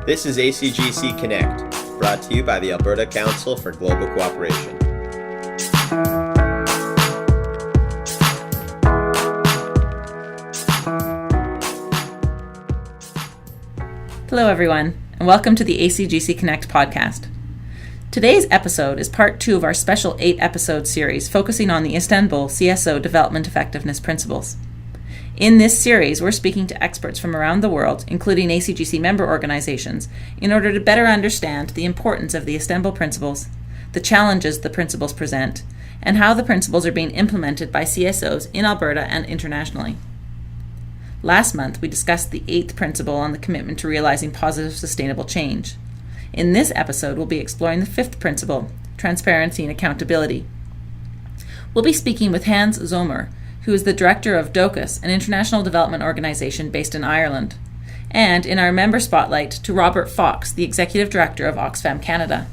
This is ACGC Connect, brought to you by the Alberta Council for Global Cooperation. Hello everyone, and welcome to the ACGC Connect podcast. Today's episode is part 2 of our special 8-episode series focusing on the Istanbul CSO Development Effectiveness Principles. In this series, we're speaking to experts from around the world, including ACGC member organizations, in order to better understand the importance of the Istanbul Principles, the challenges the principles present, and how the principles are being implemented by CSOs in Alberta and internationally. Last month, we discussed the 8th principle on the commitment to realizing positive sustainable change. In this episode, we'll be exploring the 5th principle, transparency and accountability. We'll be speaking with Hans Zomer, who is the director of Dóchas, an international development organization based in Ireland, and in our member spotlight to Robert Fox, the executive director of Oxfam Canada.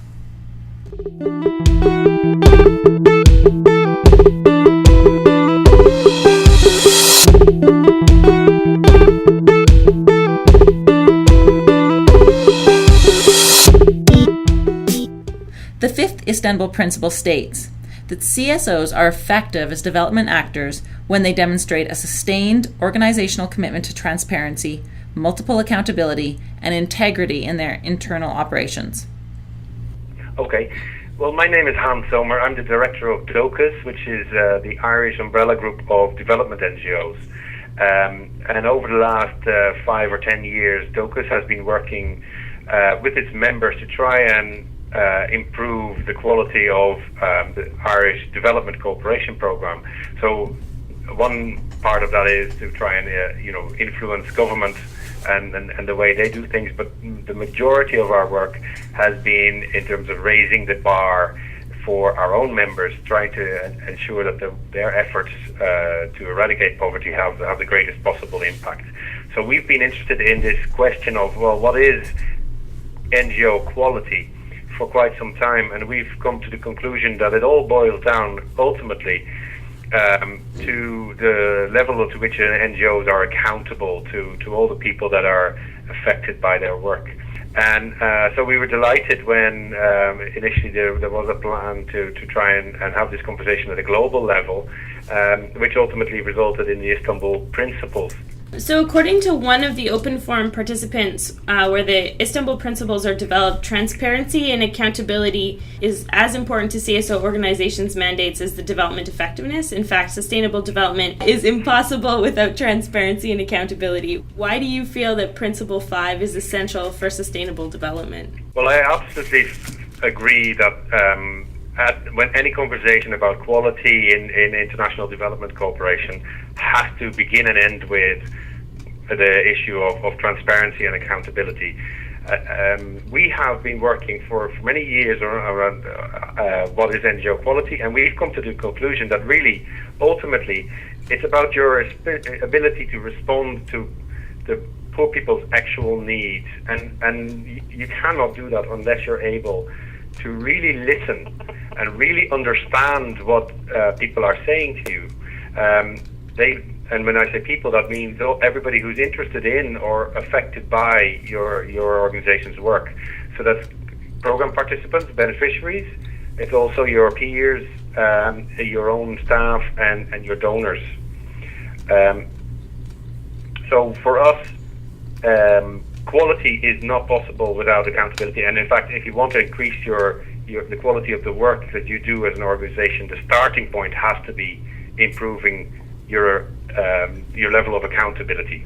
The 5th Istanbul Principle states that CSOs are effective as development actors when they demonstrate a sustained organizational commitment to transparency, multiple accountability, and integrity in their internal operations. Okay. Well, my name is Hans Zomer. I'm the director of Dóchas, which is the Irish umbrella group of development NGOs. And over the last 5 or 10 years, Dóchas has been working with its members to try and improve the quality of the Irish Development Cooperation Programme. So one part of that is to try and influence government and the way they do things, but the majority of our work has been in terms of raising the bar for our own members, trying to ensure that their efforts to eradicate poverty have the greatest possible impact. So we've been interested in this question of, well, what is NGO quality for quite some time, and we've come to the conclusion that it all boils down ultimately to the level to which NGOs are accountable to all the people that are affected by their work. And so we were delighted when initially there was a plan to try and have this conversation at a global level, which ultimately resulted in the Istanbul Principles. So according to one of the open forum participants, where the Istanbul Principles are developed, transparency and accountability is as important to CSO organizations' mandates as the development effectiveness. In fact, sustainable development is impossible without transparency and accountability. Why do you feel that Principle 5 is essential for sustainable development? Well, I absolutely agree that when any conversation about quality in international development cooperation has to begin and end with the issue of transparency and accountability. We have been working for many years around what is NGO quality, and we've come to the conclusion that really, ultimately, it's about your ability to respond to the poor people's actual needs, and you cannot do that unless you're able to really listen and really understand what people are saying to you. And when I say people, that means everybody who's interested in or affected by your organization's work. So that's program participants, beneficiaries. It's also your peers, your own staff, and your donors. So for us, quality is not possible without accountability. And in fact, if you want to increase the quality of the work that you do as an organization, the starting point has to be improving your level of accountability.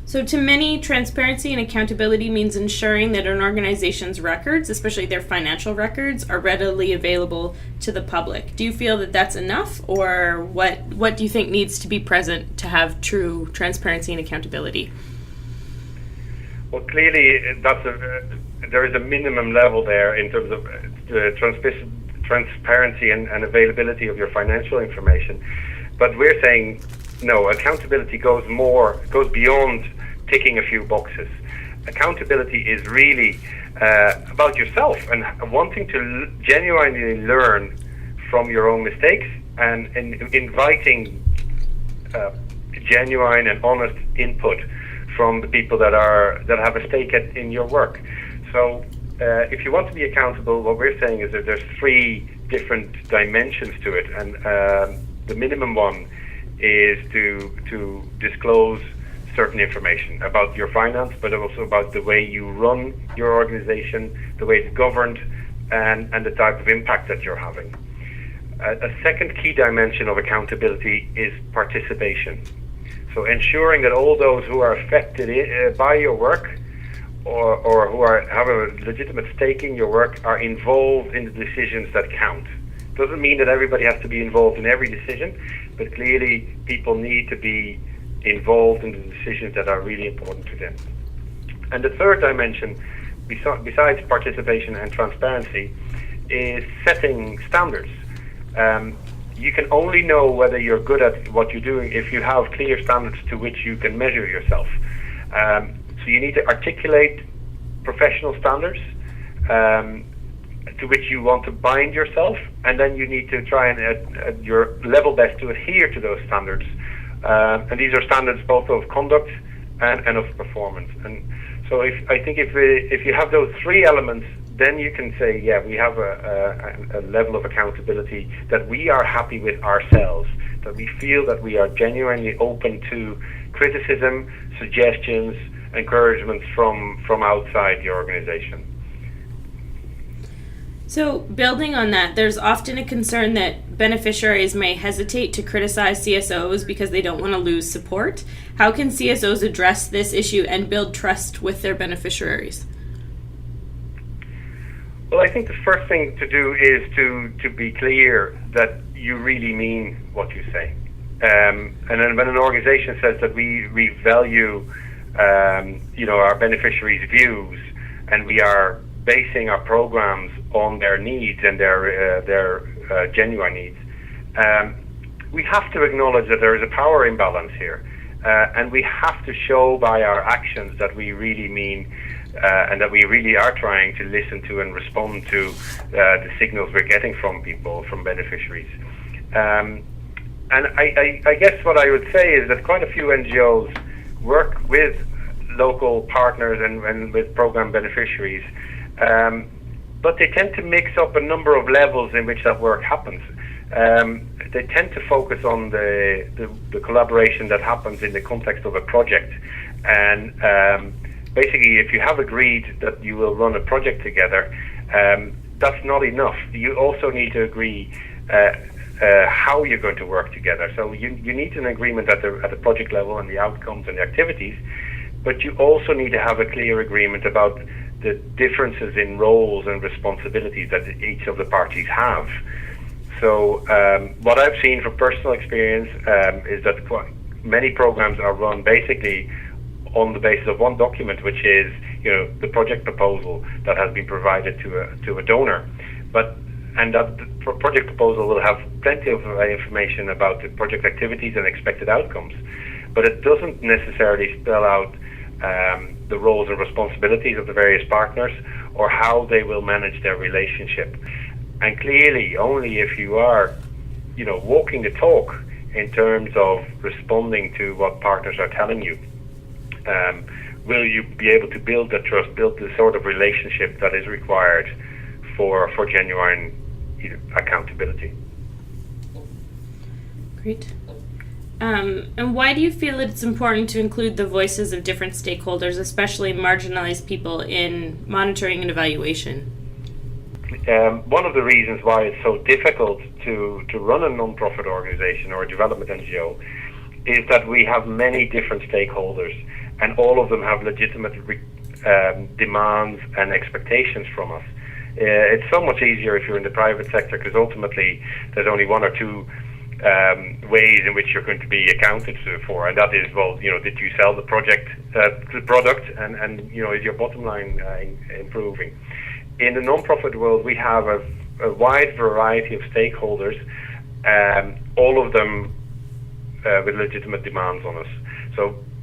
So to many, transparency and accountability means ensuring that an organization's records, especially their financial records, are readily available to the public. Do you feel that that's enough, or what do you think needs to be present to have true transparency and accountability? Well, clearly, there is a minimum level there in terms of the transparency and availability of your financial information. But we're saying, no, accountability goes beyond ticking a few boxes. Accountability is really about yourself and wanting to genuinely learn from your own mistakes and inviting genuine and honest input from the people that have a stake in your work. So if you want to be accountable, what we're saying is that there's three different dimensions to it, and the minimum one is to disclose certain information about your finance, but also about the way you run your organization, the way it's governed, and the type of impact that you're having. A second key dimension of accountability is participation. So ensuring that all those who are affected by your work or who have a legitimate stake in your work are involved in the decisions that count. Doesn't mean that everybody has to be involved in every decision, but clearly people need to be involved in the decisions that are really important to them. And the third dimension, besides participation and transparency, is setting standards. You can only know whether you're good at what you're doing if you have clear standards to which you can measure yourself. So you need to articulate professional standards to which you want to bind yourself, and then you need to try and at your level best to adhere to those standards. And these are standards both of conduct and of performance. And so I think if you have those three elements, then you can say, yeah, we have a level of accountability that we are happy with ourselves, that we feel that we are genuinely open to criticism, suggestions, encouragements from outside the organization. So, building on that, there's often a concern that beneficiaries may hesitate to criticize CSOs because they don't want to lose support. How can CSOs address this issue and build trust with their beneficiaries? Well, I think the first thing to do is to be clear that you really mean what you say. And then when an organization says that we value our beneficiaries' views, and we are basing our programs on their needs and their genuine needs, we have to acknowledge that there is a power imbalance here, and we have to show by our actions that we really mean and that we really are trying to listen to and respond to the signals we're getting from people, from beneficiaries. And I guess what I would say is that quite a few NGOs work with local partners and with program beneficiaries, but they tend to mix up a number of levels in which that work happens. They tend to focus on the collaboration that happens in the context of a project, and basically if you have agreed that you will run a project together, that's not enough. You also need to agree how you're going to work together. So you need an agreement at the project level and the outcomes and the activities, but you also need to have a clear agreement about the differences in roles and responsibilities that each of the parties have. So what I've seen from personal experience is that many programs are run basically on the basis of one document, which is the project proposal that has been provided to a donor. And that the project proposal will have plenty of information about the project activities and expected outcomes, but it doesn't necessarily spell out the roles and responsibilities of the various partners or how they will manage their relationship. And clearly, only if you are, walking the talk in terms of responding to what partners are telling you, will you be able to build that trust, build the sort of relationship that is required for genuine accountability. Great. And why do you feel it's important to include the voices of different stakeholders, especially marginalized people, in monitoring and evaluation? One of the reasons why it's so difficult to run a non-profit organization or a development NGO is that we have many different stakeholders, and all of them have legitimate demands and expectations from us. It's so much easier if you're in the private sector, because ultimately there's only one or two ways in which you're going to be accounted for, and that is, did you sell the product, and is your bottom line improving? In the non-profit world, we have a wide variety of stakeholders, all of them with legitimate demands on us.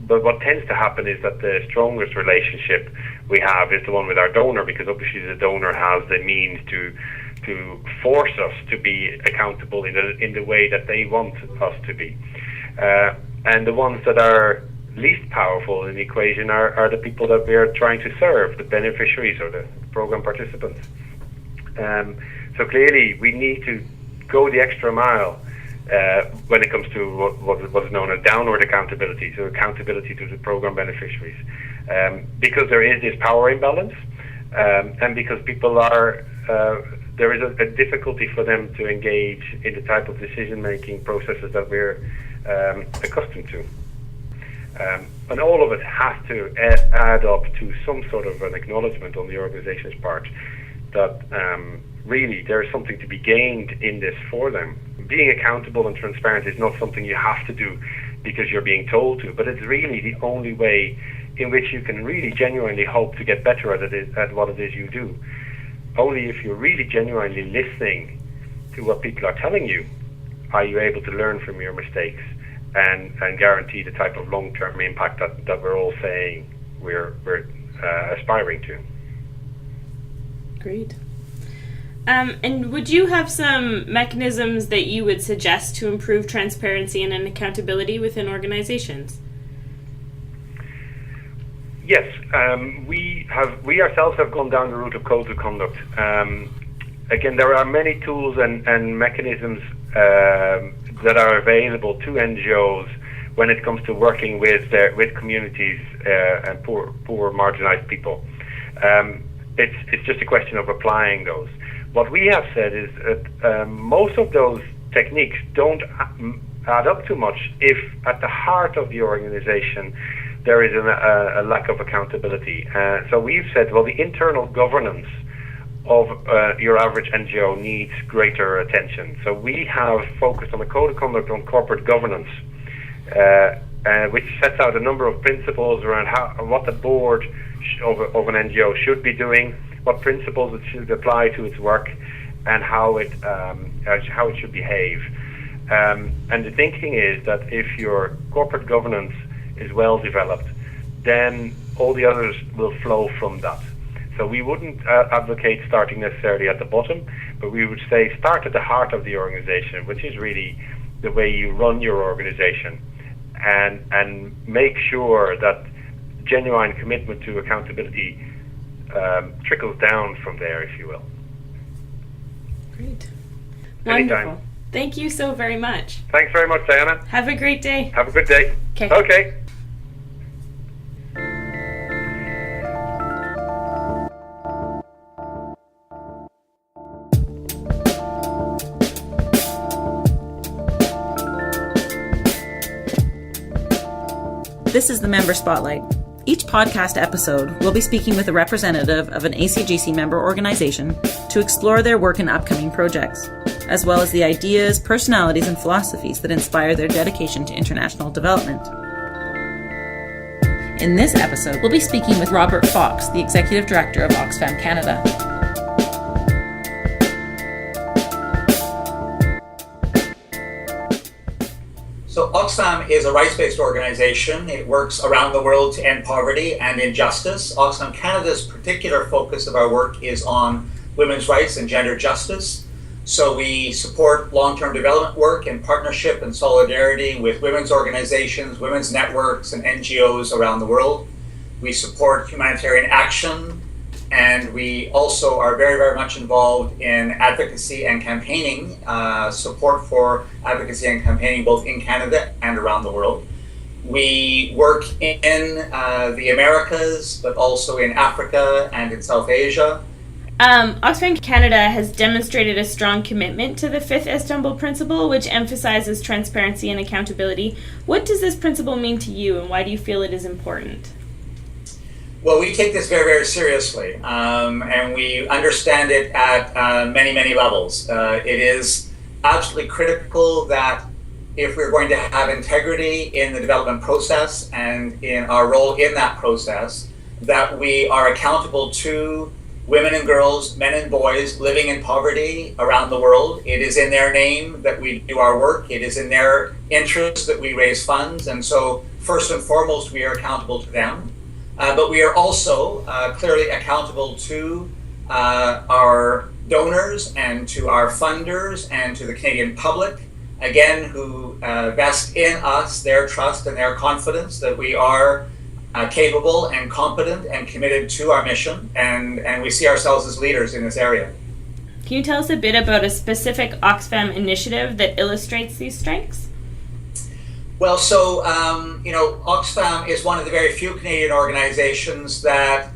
But what tends to happen is that the strongest relationship we have is the one with our donor, because obviously the donor has the means to force us to be accountable in the way that they want us to be. And the ones that are least powerful in the equation are the people that we are trying to serve, the beneficiaries or the program participants. So clearly we need to go the extra mile when it comes to what is known as downward accountability, so accountability to the program beneficiaries, because there is this power imbalance, and because people are there is a difficulty for them to engage in the type of decision-making processes that we're accustomed to. And all of it has to add up to some sort of an acknowledgement on the organization's part that really there is something to be gained in this for them. Being accountable and transparent is not something you have to do because you're being told to, but it's really the only way in which you can really genuinely hope to get better at what it is you do. Only if you're really genuinely listening to what people are telling you are you able to learn from your mistakes and guarantee the type of long-term impact that we're all saying we're aspiring to. Great. And would you have some mechanisms that you would suggest to improve transparency and accountability within organizations? Yes, we ourselves have gone down the route of codes of conduct. Again, there are many tools and mechanisms that are available to NGOs when it comes to working with communities and poor marginalized people. It's just a question of applying those. What we have said is that most of those techniques don't add up too much if at the heart of the organization there is a lack of accountability. So we've said, well, the internal governance of your average NGO needs greater attention. So we have focused on a code of conduct on corporate governance, which sets out a number of principles around what the board of an NGO should be doing, what principles it should apply to its work, and how it should behave. And the thinking is that if your corporate governance is well developed, then all the others will flow from that. So we wouldn't advocate starting necessarily at the bottom, but we would say start at the heart of the organization, which is really the way you run your organization, and make sure that genuine commitment to accountability trickles down from there, if you will. Great. Anytime. Wonderful. Thank you so very much. Thanks very much, Diana. Have a great day. Have a good day. Okay. This is the Member Spotlight. Each podcast episode, we'll be speaking with a representative of an ACGC member organization to explore their work in upcoming projects, as well as the ideas, personalities, and philosophies that inspire their dedication to international development. In this episode, we'll be speaking with Robert Fox, the Executive Director of Oxfam Canada. So Oxfam is a rights-based organization. It works around the world to end poverty and injustice. Oxfam Canada's particular focus of our work is on women's rights and gender justice. So we support long-term development work in partnership and solidarity with women's organizations, women's networks, and NGOs around the world. We support humanitarian action, and we also are very, very much involved in advocacy and campaigning, support for advocacy and campaigning both in Canada and around the world. We work in the Americas, but also in Africa and in South Asia. Oxfam Canada has demonstrated a strong commitment to the 5th Istanbul Principle, which emphasizes transparency and accountability. What does this principle mean to you, and why do you feel it is important? Well, we take this very, very seriously, and we understand it at many, many levels. It is absolutely critical that if we're going to have integrity in the development process and in our role in that process, that we are accountable to women and girls, men and boys living in poverty around the world. It is in their name that we do our work. It is in their interest that we raise funds. And so first and foremost, we are accountable to them. But we are also clearly accountable to our donors and to our funders and to the Canadian public again, who vest in us their trust and their confidence that we are capable and competent and committed to our mission, and we see ourselves as leaders in this area. Can you tell us a bit about a specific Oxfam initiative that illustrates these strengths? Well, so, Oxfam is one of the very few Canadian organizations that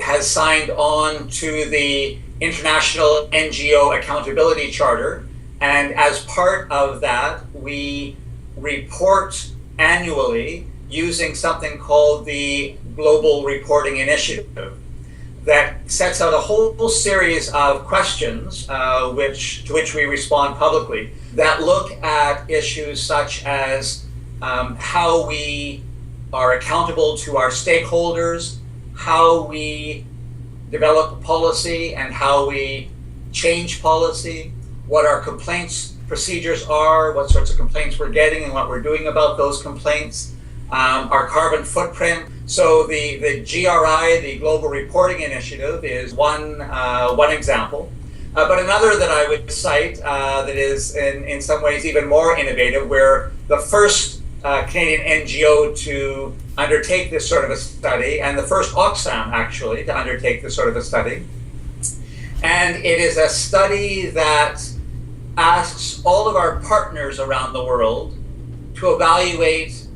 has signed on to the International NGO Accountability Charter. And as part of that, we report annually using something called the Global Reporting Initiative that sets out a whole series of questions to which we respond publicly that look at issues such as how we are accountable to our stakeholders, how we develop policy and how we change policy, what our complaints procedures are, what sorts of complaints we're getting and what we're doing about those complaints, our carbon footprint. So the GRI, the Global Reporting Initiative, is one example. But another that I would cite that is in some ways even more innovative, we're the first Canadian NGO to undertake this sort of a study, and the first Oxfam actually to undertake this sort of a study. And it is a study that asks all of our partners around the world to evaluate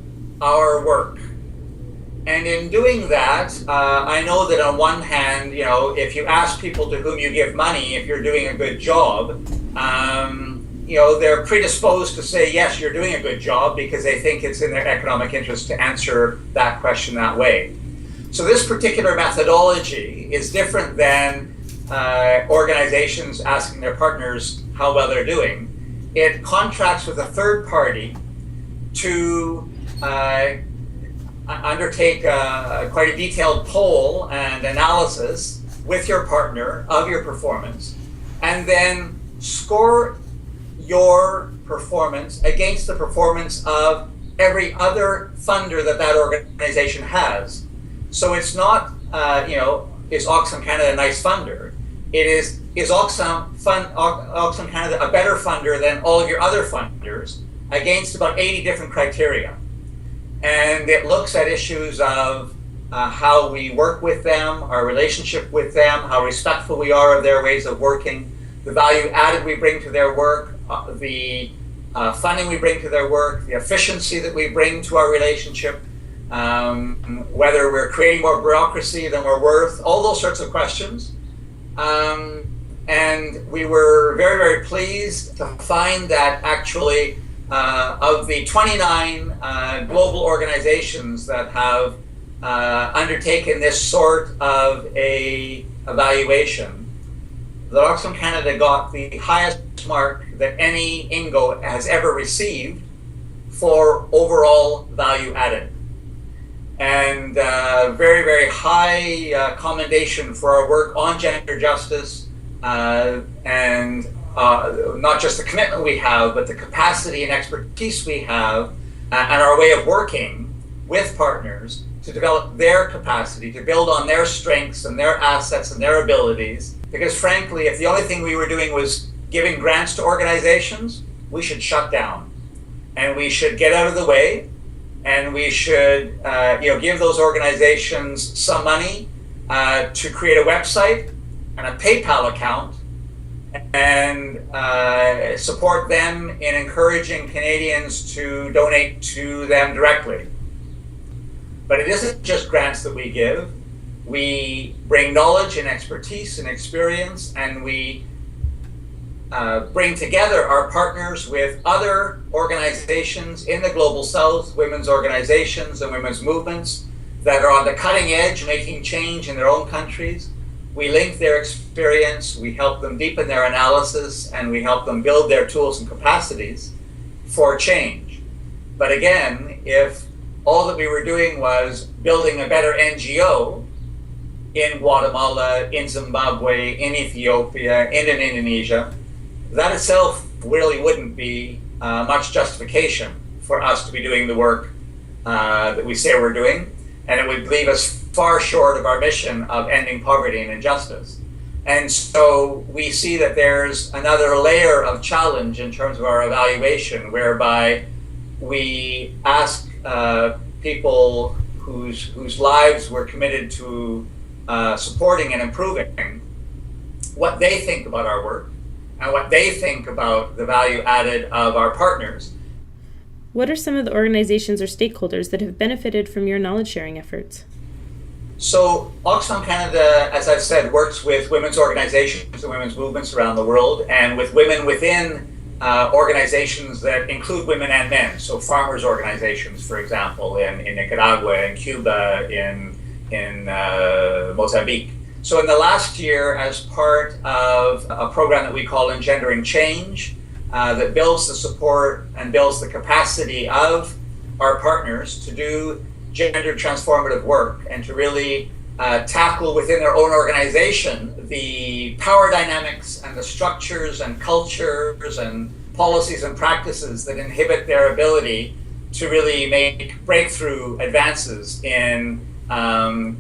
our work. And in doing that, I know that on one hand, if you ask people to whom you give money if you're doing a good job, they're predisposed to say, yes, you're doing a good job because they think it's in their economic interest to answer that question that way. So this particular methodology is different than organizations asking their partners how well they're doing. It contracts with a third party to undertake quite a detailed poll and analysis with your partner of your performance, and then score your performance against the performance of every other funder that organization has. So it's not, is Oxfam Canada a nice funder? It is Oxfam Canada a better funder than all of your other funders against about 80 different criteria. And it looks at issues of how we work with them, our relationship with them, how respectful we are of their ways of working, the value added we bring to their work, the funding we bring to their work, the efficiency that we bring to our relationship, whether we're creating more bureaucracy than we're worth, all those sorts of questions. And we were very, very pleased to find that actually of the 29 global organizations that have undertaken this sort of a evaluation, that Oxfam Canada got the highest mark that any INGO has ever received for overall value added. And very, very high commendation for our work on gender justice and not just the commitment we have, but the capacity and expertise we have and our way of working with partners to develop their capacity, to build on their strengths and their assets and their abilities. Because frankly, if the only thing we were doing was giving grants to organizations, we should shut down. And we should get out of the way, and we should give those organizations some money to create a website and a PayPal account and support them in encouraging Canadians to donate to them directly. But it isn't just grants that we give. We bring knowledge and expertise and experience, and we bring together our partners with other organizations in the Global South, women's organizations and women's movements that are on the cutting edge, making change in their own countries. We link their experience, we help them deepen their analysis, and we help them build their tools and capacities for change. But again, if all that we were doing was building a better NGO in Guatemala, in Zimbabwe, in Ethiopia, in Indonesia, that itself really wouldn't be much justification for us to be doing the work that we say we're doing, and it would leave us far short of our mission of ending poverty and injustice. And so we see that there's another layer of challenge in terms of our evaluation, whereby we ask people whose lives we're committed to supporting and improving what they think about our work and what they think about the value added of our partners. What are some of the organizations or stakeholders that have benefited from your knowledge sharing efforts? So Oxfam Canada, as I've said, works with women's organizations and women's movements around the world, and with women within organizations that include women and men. So farmers' organizations, for example, in Nicaragua, in Cuba, in Mozambique. So in the last year, as part of a program that we call Engendering Change, that builds the support and builds the capacity of our partners to do gender transformative work and to really tackle within their own organization the power dynamics and the structures and cultures and policies and practices that inhibit their ability to really make breakthrough advances in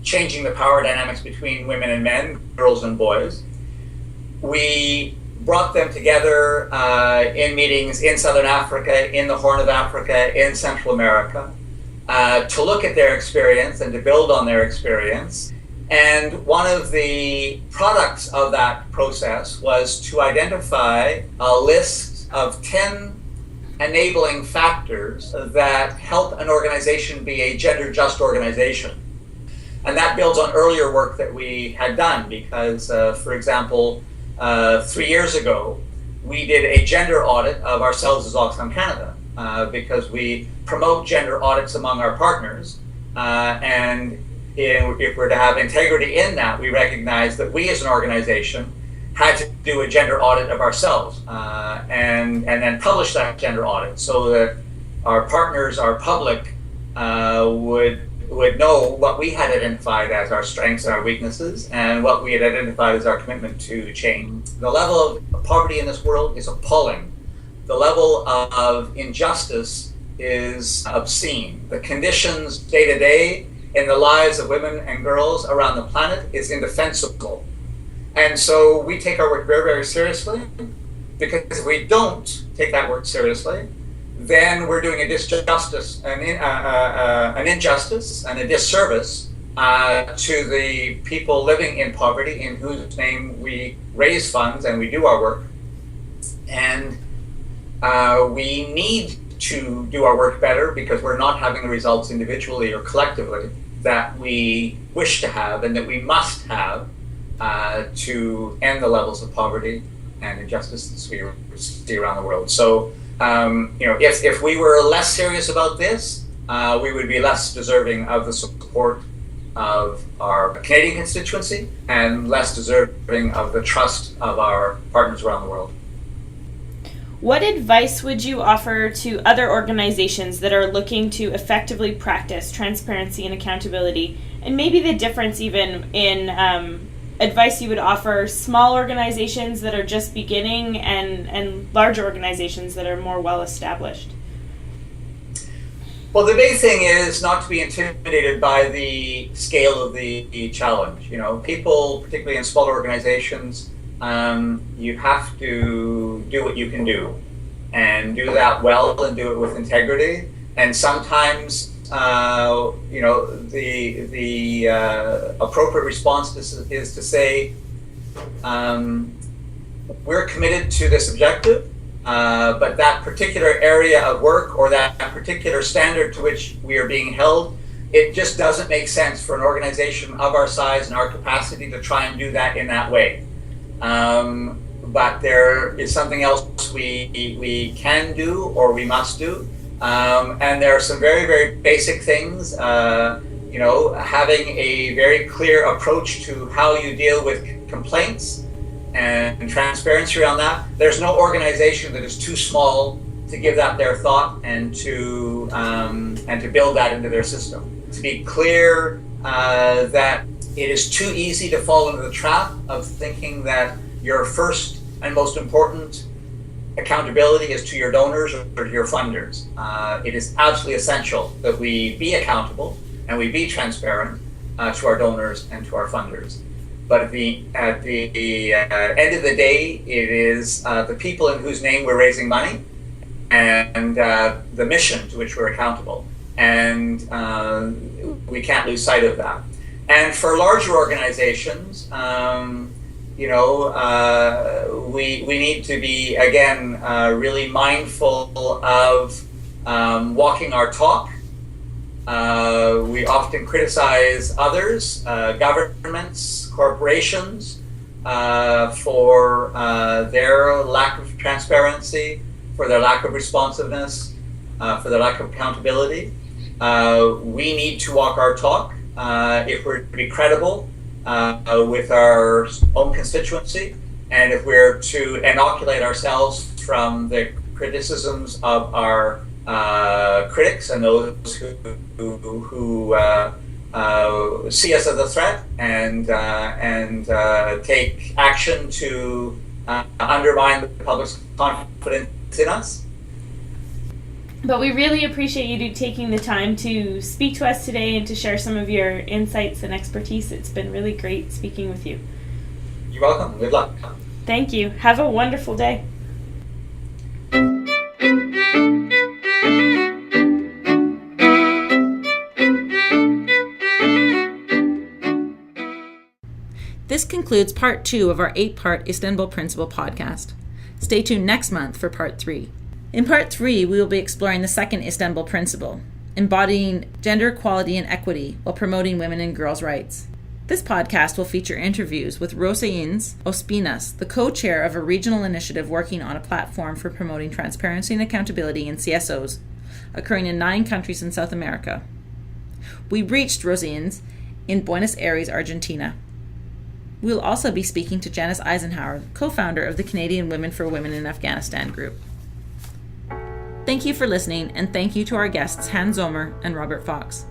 changing the power dynamics between women and men, girls and boys. We brought them together in meetings in Southern Africa, in the Horn of Africa, in Central America, to look at their experience and to build on their experience. And one of the products of that process was to identify a list of 10 enabling factors that help an organization be a gender-just organization. And that builds on earlier work that we had done because, for example, 3 years ago, we did a gender audit of ourselves as Oxfam Canada because we promote gender audits among our partners. And if we're to have integrity in that, we recognize that we as an organization had to do a gender audit of ourselves and then publish that gender audit so that our partners, our public, would know what we had identified as our strengths and our weaknesses and what we had identified as our commitment to change. The level of poverty in this world is appalling. The level of injustice is obscene. The conditions day to day in the lives of women and girls around the planet is indefensible. And so we take our work very, very seriously, because if we don't take that work seriously, then we're doing a disjustice, an injustice, and a disservice to the people living in poverty in whose name we raise funds and we do our work. And we need to do our work better because we're not having the results individually or collectively that we wish to have and that we must have to end the levels of poverty and injustice that we see around the world. So, if we were less serious about this, we would be less deserving of the support of our Canadian constituency and less deserving of the trust of our partners around the world. What advice would you offer to other organizations that are looking to effectively practice transparency and accountability, and maybe the difference even in advice you would offer small organizations that are just beginning and larger organizations that are more well established? Well, the big thing is not to be intimidated by the scale of the challenge. People, particularly in smaller organizations, you have to do what you can do and do that well and do it with integrity. And sometimes, the appropriate response is to say, we're committed to this objective, but that particular area of work or that particular standard to which we are being held, it just doesn't make sense for an organization of our size and our capacity to try and do that in that way. But there is something else we can do or we must do. And there are some very, very basic things, having a very clear approach to how you deal with complaints and transparency around that. There's no organization that is too small to give that their thought and to build that into their system. To be clear that it is too easy to fall into the trap of thinking that your first and most important accountability is to your donors or to your funders. It is absolutely essential that we be accountable and we be transparent to our donors and to our funders. But at the end of the day, it is the people in whose name we're raising money, and the mission to which we're accountable. And we can't lose sight of that. And for larger organizations, we need to be, again, really mindful of walking our talk. We often criticize others, governments, corporations, for their lack of transparency, for their lack of responsiveness, for their lack of accountability. We need to walk our talk if we're to be credible with our own constituency, and if we're to inoculate ourselves from the criticisms of our critics and those who see us as a threat and take action to undermine the public's confidence in us. But we really appreciate you taking the time to speak to us today and to share some of your insights and expertise. It's been really great speaking with you. You're welcome. Good luck. Thank you. Have a wonderful day. This concludes part 2 of our 8-part Istanbul Principle podcast. Stay tuned next month for part 3. In part 3, we will be exploring the second Istanbul Principle, embodying gender equality and equity while promoting women and girls' rights. This podcast will feature interviews with Rosines Ospinas, the co-chair of a regional initiative working on a platform for promoting transparency and accountability in CSOs, occurring in 9 countries in South America. We reached Rosines in Buenos Aires, Argentina. We will also be speaking to Janice Eisenhower, co-founder of the Canadian Women for Women in Afghanistan group. Thank you for listening, and thank you to our guests Hans Zomer and Robert Fox.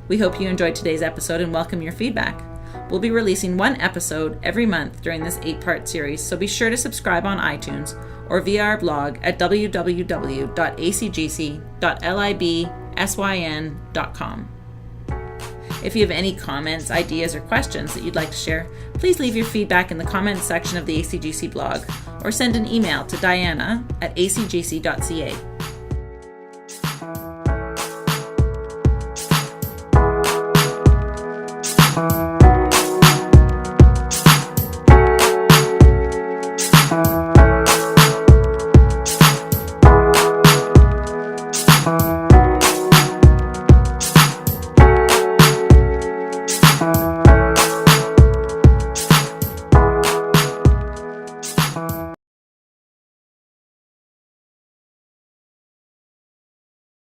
We hope you enjoyed today's episode and welcome your feedback. We'll be releasing 1 episode every month during this 8-part series, so be sure to subscribe on iTunes or via our blog at www.acgc.libsyn.com. If you have any comments, ideas, or questions that you'd like to share, please leave your feedback in the comments section of the ACGC blog or send an email to diana@acgc.ca.